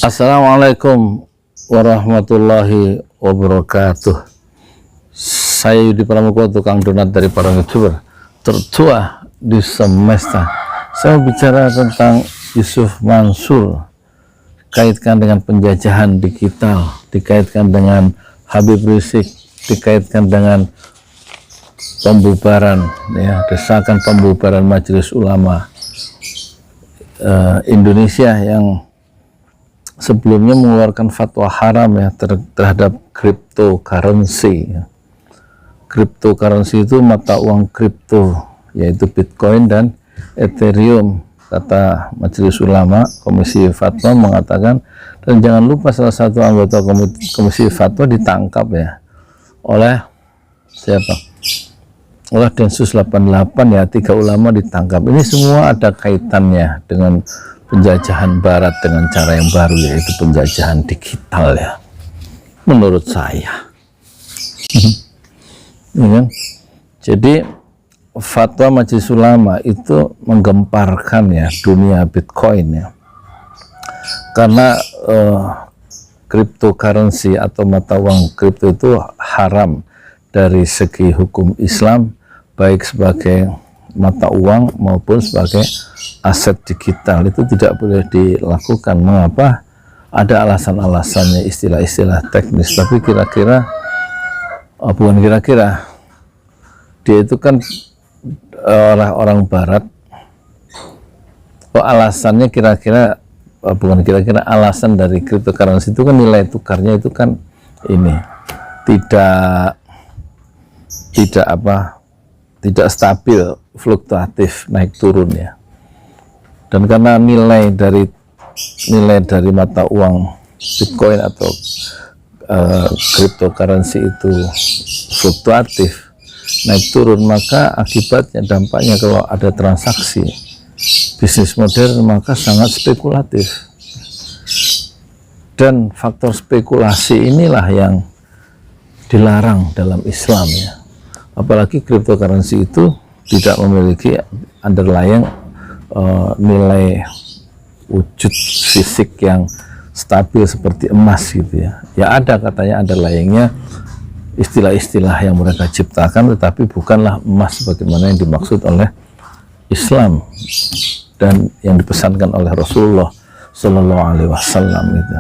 Assalamualaikum warahmatullahi wabarakatuh. Saya Yudi Pramuko, tukang donat dari para YouTuber tertua di semesta. Saya bicara tentang Yusuf Mansur, dikaitkan dengan penjajahan digital, dikaitkan dengan Habib Rizik, dikaitkan dengan pembubaran, ya, desakan pembubaran Majelis Ulama Indonesia yang sebelumnya mengeluarkan fatwa haram, ya, terhadap cryptocurrency. Cryptocurrency itu mata uang kripto, yaitu Bitcoin dan Ethereum. Kata Majelis Ulama, Komisi Fatwa mengatakan, dan jangan lupa salah satu anggota Komisi Fatwa ditangkap, ya, oleh siapa? Oleh Densus 88, ya, 3 ulama ditangkap. Ini semua ada kaitannya dengan penjajahan barat dengan cara yang baru, yaitu penjajahan digital, ya, menurut saya. Ya, jadi fatwa Majelis Ulama itu menggemparkan, ya, dunia Bitcoin, ya, karena cryptocurrency atau mata uang kripto itu haram dari segi hukum Islam, baik sebagai mata uang maupun sebagai aset digital. Itu tidak boleh dilakukan. Mengapa? Ada alasan-alasannya, istilah-istilah teknis, tapi kira-kira bukan kira-kira, dia itu kan orang barat. Alasannya kira-kira bukan kira-kira, alasan dari cryptocurrency itu kan nilai tukarnya itu kan ini tidak stabil, fluktuatif, naik turun, ya. Dan karena nilai dari mata uang Bitcoin atau cryptocurrency itu fluktuatif, naik turun, maka akibatnya, dampaknya kalau ada transaksi bisnis modern, maka sangat spekulatif. Dan faktor spekulasi inilah yang dilarang dalam Islam, ya. Apalagi cryptocurrency itu tidak memiliki underlying nilai wujud fisik yang stabil seperti emas, gitu, ya. Ya ada katanya underlyingnya istilah-istilah yang mereka ciptakan, tetapi bukanlah emas sebagaimana yang dimaksud oleh Islam dan yang dipesankan oleh Rasulullah Shallallahu Alaihi Wasallam itu.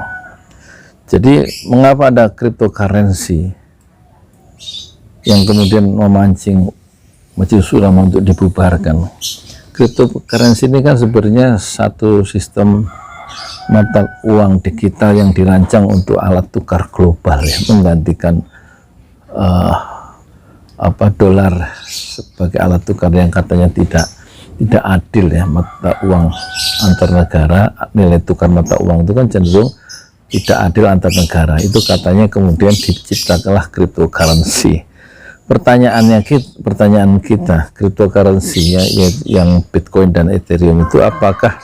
Jadi mengapa ada cryptocurrency yang kemudian memancing Majelis Ulama untuk dibubarkan? Cryptocurrency ini kan sebenarnya satu sistem mata uang digital yang dirancang untuk alat tukar global, ya, menggantikan dolar sebagai alat tukar yang katanya tidak adil, ya. Mata uang antar negara, nilai tukar mata uang itu kan cenderung tidak adil antar negara. Itu katanya kemudian diciptakanlah cryptocurrency. Pertanyaan kita, cryptocurrency, ya, yang Bitcoin dan Ethereum itu apakah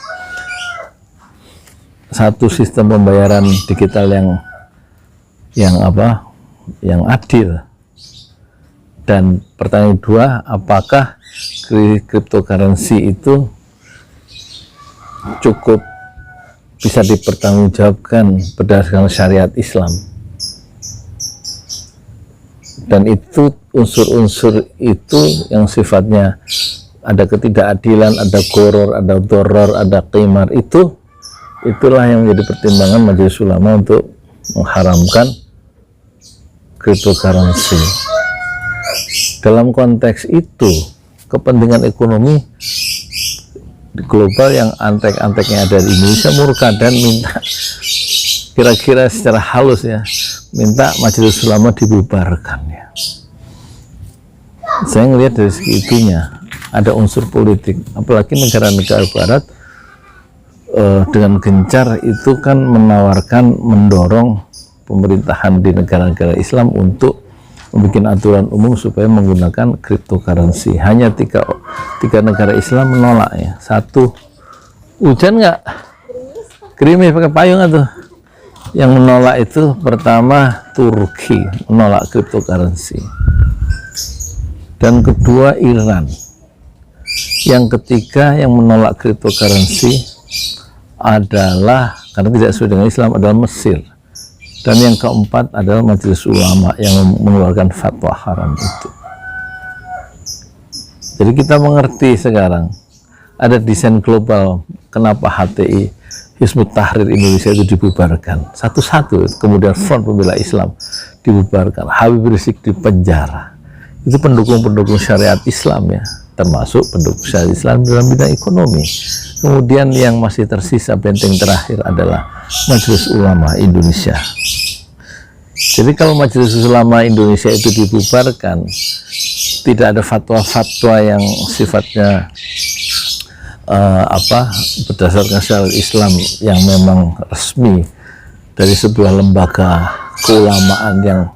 satu sistem pembayaran digital yang adil? Dan pertanyaan kedua, apakah cryptocurrency itu cukup bisa dipertanggungjawabkan berdasarkan syariat Islam? Dan itu unsur-unsur itu yang sifatnya ada ketidakadilan, ada goror, ada doror, ada qimar, itulah yang menjadi pertimbangan Majelis Ulama untuk mengharamkan cryptocurrency. Dalam konteks itu, kepentingan ekonomi di global yang antek-anteknya ada di Indonesia murka dan minta, kira-kira secara halus, ya, minta Majelis Ulama dibubarkan, ya. Saya ngelihat dari segi itunya ada unsur politik, apalagi negara-negara barat dengan gencar itu kan mendorong pemerintahan di negara-negara Islam untuk membuat aturan umum supaya menggunakan cryptocurrency. Hanya tiga negara Islam menolak, ya. Satu, hujan nggak? Gerimis pakai payung atau? Yang menolak itu pertama Turki, menolak cryptocurrency. Dan kedua Iran. Yang ketiga yang menolak cryptocurrency adalah karena tidak sesuai dengan Islam adalah Mesir. Dan yang keempat adalah Majelis Ulama yang mengeluarkan fatwa haram itu. Jadi kita mengerti sekarang ada desain global kenapa HTI Hizbut Tahrir Indonesia itu dibubarkan satu-satu, kemudian Front Pembela Islam dibubarkan, Habib Rizik dipenjara. Itu pendukung-pendukung syariat Islam ya, termasuk pendukung syariat Islam dalam bidang ekonomi. Kemudian yang masih tersisa benteng terakhir adalah Majelis Ulama Indonesia. Jadi kalau Majelis Ulama Indonesia itu dibubarkan, tidak ada fatwa-fatwa yang sifatnya berdasarkan syariat Islam yang memang resmi dari sebuah lembaga keulamaan yang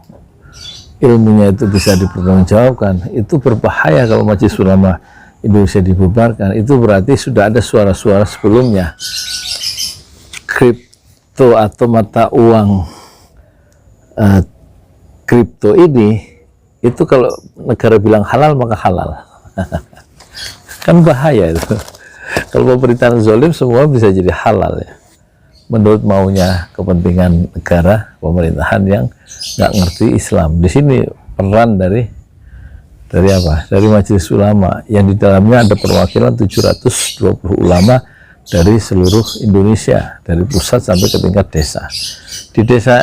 ilmunya itu bisa dipertanggungjawabkan, itu berbahaya. Kalau Majelis Ulama Indonesia dibubarkan, itu berarti sudah ada suara-suara sebelumnya kripto atau mata uang kripto ini, itu kalau negara bilang halal maka halal. Kan bahaya itu. Kalau pemerintahan zalim semua bisa jadi halal ya, menurut maunya kepentingan negara, pemerintahan yang nggak ngerti Islam. Di sini peran dari apa? Dari Majelis Ulama yang di dalamnya ada perwakilan 720 ulama dari seluruh Indonesia, dari pusat sampai ke tingkat desa. Di desa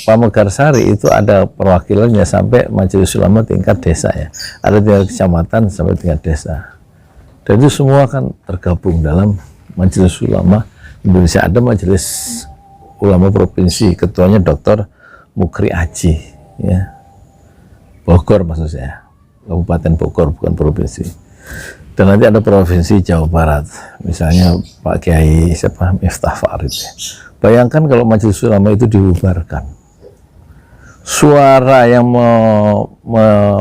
Pamekarsari itu ada perwakilannya sampai Majelis Ulama tingkat desa ya, ada tingkat kecamatan sampai tingkat desa. Dan itu semua kan tergabung dalam Majelis Ulama Indonesia. Ada Majelis Ulama Provinsi, ketuanya Dr. Mukri Aji ya, Bogor maksud saya, Kabupaten Bogor bukan provinsi. Dan nanti ada Provinsi Jawa Barat, misalnya Pak Kiai siapa, Miftah Farid ya. Bayangkan kalau Majelis Ulama itu dibubarkan, suara yang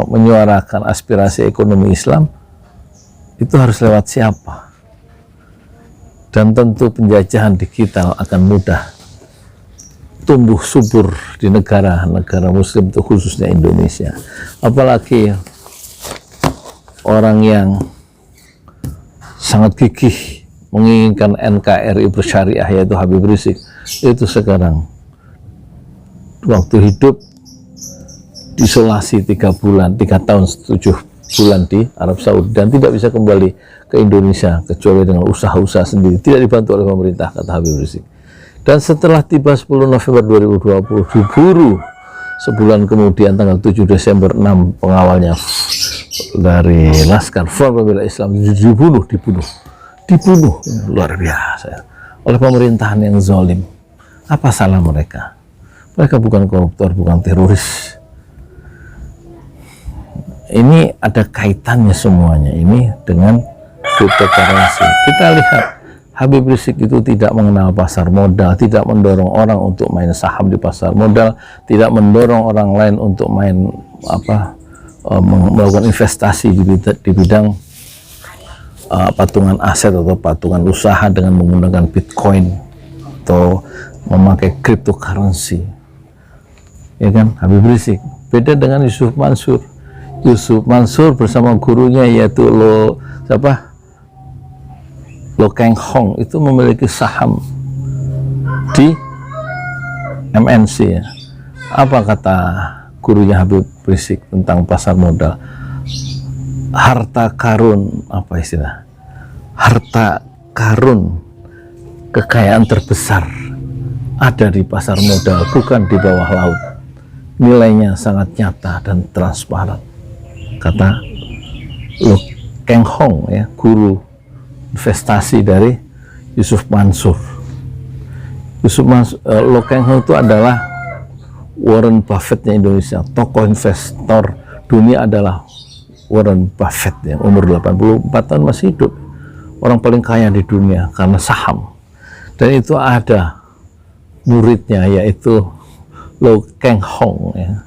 menyuarakan aspirasi ekonomi Islam itu harus lewat siapa? Dan tentu penjajahan digital akan mudah tumbuh subur di negara-negara Muslim, itu khususnya Indonesia. Apalagi orang yang sangat gigih menginginkan NKRI bersyariah, yaitu Habib Rizik, itu sekarang waktu hidup diisolasi 3 tahun 7 bulan di Arab Saudi, dan tidak bisa kembali ke Indonesia kecuali dengan usaha-usaha sendiri, tidak dibantu oleh pemerintah, kata Habib Rizik. Dan setelah tiba 10 November 2020 diburu sebulan kemudian tanggal 7 Desember 6 pengawalnya dari Laskar Front Pembela Islam dibunuh luar biasa oleh pemerintahan yang zalim. Apa salah mereka? Mereka bukan koruptor, bukan teroris. Ini ada kaitannya semuanya ini dengan cryptocurrency. Kita lihat Habib Rizik itu tidak mengenal pasar modal, tidak mendorong orang untuk main saham di pasar modal, tidak mendorong orang lain untuk main melakukan investasi di bidang patungan aset atau patungan usaha dengan menggunakan Bitcoin atau memakai cryptocurrency, ya kan? Habib Rizik beda dengan Yusuf Mansur. Yusuf Mansur bersama gurunya yaitu Lo Keng Hong itu memiliki saham di MNC ya. Apa kata gurunya Habib Rizik tentang pasar modal? Harta karun, apa istilah? Harta karun kekayaan terbesar ada di pasar modal, bukan di bawah laut. Nilainya sangat nyata dan transparan, kata Lo Keng Hong ya, guru investasi dari Yusuf Mansur. Lo Keng Hong itu adalah Warren Buffett-nya Indonesia. Tokoh investor dunia adalah Warren Buffett yang umur 84 tahun masih hidup, orang paling kaya di dunia karena saham. Dan itu ada muridnya yaitu Lo Keng Hong ya,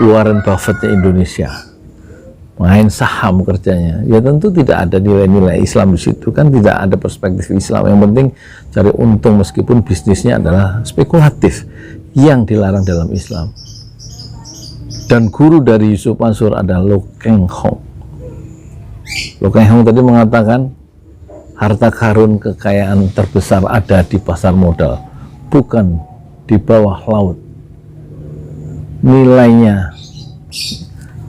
Warren Buffett-nya Indonesia, main saham kerjanya. Ya tentu tidak ada nilai-nilai Islam di situ, kan tidak ada perspektif Islam. Yang penting cari untung meskipun bisnisnya adalah spekulatif yang dilarang dalam Islam. Dan guru dari Yusuf Mansur adalah Lo Keng Hong. Lo Keng Hong tadi mengatakan harta karun kekayaan terbesar ada di pasar modal, bukan di bawah laut. Nilainya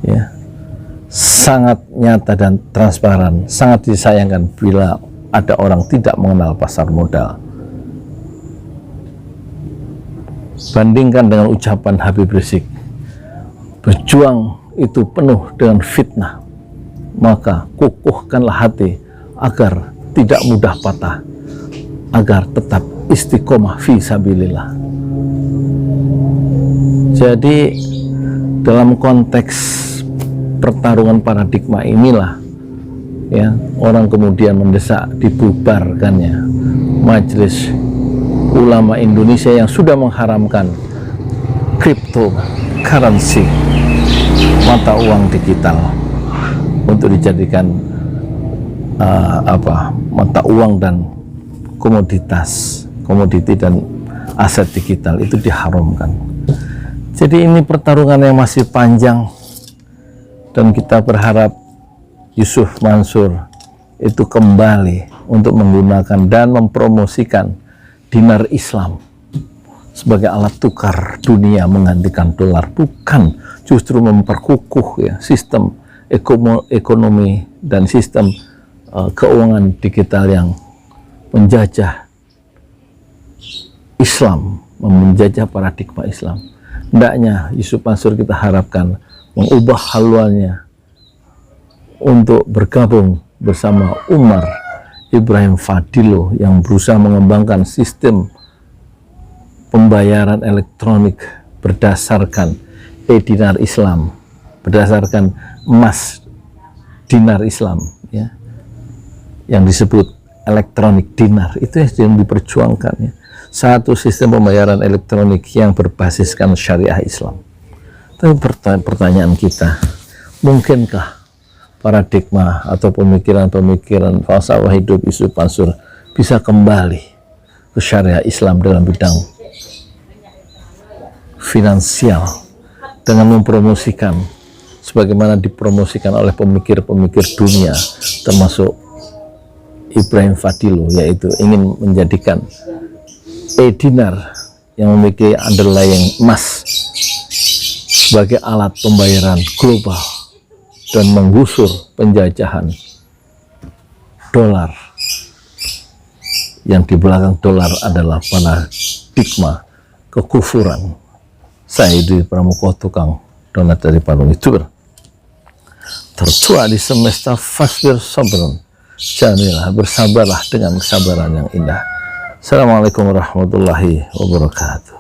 ya sangat nyata dan transparan. Sangat disayangkan bila ada orang tidak mengenal pasar modal. Bandingkan dengan ucapan Habib Rizik, berjuang itu penuh dengan fitnah, maka kukuhkanlah hati agar tidak mudah patah, agar tetap istiqomah fi sabilillah. Jadi dalam konteks pertarungan paradigma inilah ya orang kemudian mendesak dibubarkannya Majelis Ulama Indonesia yang sudah mengharamkan cryptocurrency, mata uang digital, untuk dijadikan mata uang dan komoditi dan aset digital itu diharamkan. Jadi ini pertarungan yang masih panjang, dan kita berharap Yusuf Mansur itu kembali untuk menggunakan dan mempromosikan dinar Islam sebagai alat tukar dunia menggantikan dolar, bukan justru memperkukuh ya sistem ekonomi dan sistem keuangan digital yang menjajah Islam, menjajah paradigma Islam. Hendaknya Yusuf Mansur kita harapkan mengubah haluannya untuk bergabung bersama Umar Ibrahim Fadilo yang berusaha mengembangkan sistem pembayaran elektronik berdasarkan dinar Islam, berdasarkan emas dinar Islam ya, yang disebut elektronik dinar. Itu yang diperjuangkan ya. Satu sistem pembayaran elektronik yang berbasiskan syariah Islam. Tapi pertanyaan kita, mungkinkah paradigma atau pemikiran-pemikiran falsafah hidup Yusuf Mansur bisa kembali ke syariah Islam dalam bidang finansial dengan mempromosikan sebagaimana dipromosikan oleh pemikir-pemikir dunia termasuk Ibrahim Fadilo, yaitu ingin menjadikan dinar yang memiliki underlying emas sebagai alat pembayaran global dan menggusur penjajahan dolar, yang di belakang dolar adalah paradigma kekufuran. Saya Yudi Pramuko, tukang donat dari Bandung, YouTuber tertua di semesta. Fasbir sabrun jamilah, bersabarlah dengan kesabaran yang indah. Assalamualaikum warahmatullahi wabarakatuh.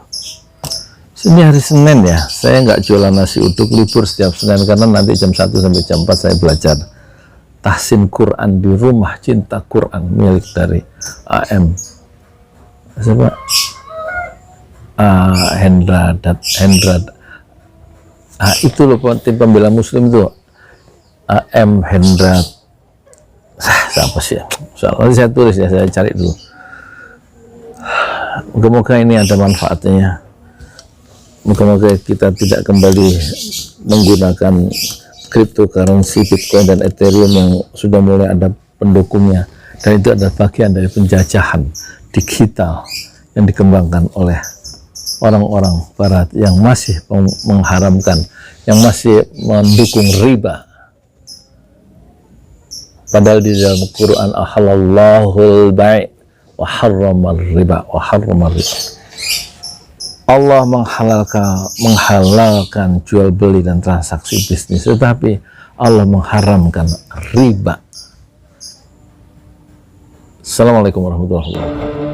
Ini hari Senin ya, saya nggak jualan nasi uduk, libur setiap Senin karena nanti jam 1 sampai jam 4 saya belajar tahsin Quran di Rumah Cinta Quran milik dari AM siapa? Hendra itu loh tim pembela muslim itu, AM Hendra siapa sih ya? Nanti saya tulis ya, saya cari dulu. Moga-moga ini ada manfaatnya. Moga-moga kita tidak kembali menggunakan cryptocurrency, Bitcoin dan Ethereum yang sudah mulai ada pendukungnya, dan itu adalah bagian dari penjajahan digital yang dikembangkan oleh orang-orang barat yang masih mengharamkan, yang masih mendukung riba. Padahal di dalam Quran ahallallahul bai' wa harramal riba wa harramal riba. Allah menghalalkan jual beli dan transaksi bisnis, tetapi Allah mengharamkan riba. Assalamualaikum warahmatullahi wabarakatuh.